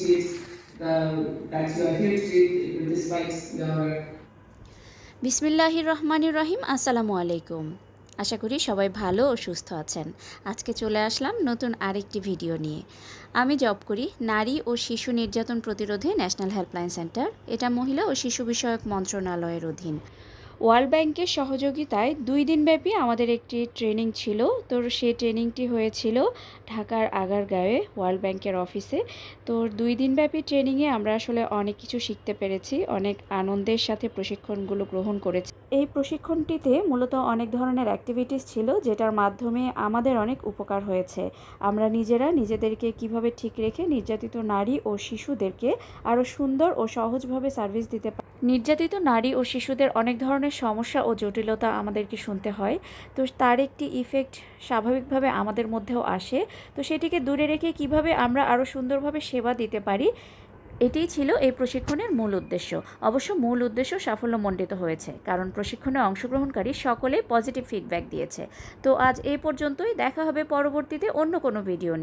treat that you are here to treat despite your বিসমিল্লাহির রহমানির রহিম। আসসালামু আলাইকুম। আশা করি সবাই ভালো ও সুস্থ আছেন। আজকে চলে আসলাম নতুন আরেকটি ভিডিও নিয়ে। আমি জব করি নারী ও শিশু নির্যাতন প্রতিরোধে ন্যাশনাল হেল্পলাইন সেন্টার। এটা মহিলা ও শিশু বিষয়ক মন্ত্রণালয়ের অধীন। ওয়ার্ল্ড ব্যাংকের সহযোগিতায় 2 দিনব্যাপী আমাদের একটি ট্রেনিং ছিল। তো সেই ট্রেনিংটি হয়েছিল ঢাকার আগারগাঁওয়ে ওয়ার্ল্ড ব্যাংকের অফিসে। তো 2 দিনব্যাপী ট্রেনিংয়ে আমরা আসলে অনেক কিছু শিখতে পেরেছি, অনেক আনন্দের সাথে প্রশিক্ষণগুলো গ্রহণ করেছি। এই প্রশিক্ষণটিতে মূলত অনেক ধরনের অ্যাক্টিভিটিস ছিল, যেটার মাধ্যমে আমাদের অনেক উপকার হয়েছে। আমরা নিজেদেরকে কিভাবে ঠিক রেখে নির্যাতিত নারী ও শিশুদেরকে আরও সুন্দর ও সহজভাবে সার্ভিস দিতে পারি। নির্যাতিত নারী ও শিশুদের অনেক ধরনের সমস্যা ও জটিলতা আমাদেরকে শুনতে হয়। তো তার একটি ইফেক্ট স্বাভাবিকভাবে আমাদের মধ্যেও আসে। তো সেটিকে দূরে রেখে কিভাবে আমরা আরও সুন্দরভাবে সেবা দিতে পারি, এটিই ছিল এই প্রশিক্ষণের মূল উদ্দেশ্য। অবশ্য মূল উদ্দেশ্য সাফল্যমণ্ডিত হয়েছে, কারণ প্রশিক্ষণে অংশগ্রহণকারী সকলে পজিটিভ ফিডব্যাক দিয়েছে। তো আজ এই পর্যন্তই। দেখা হবে পরবর্তীতে অন্য কোনো ভিডিও নিয়ে।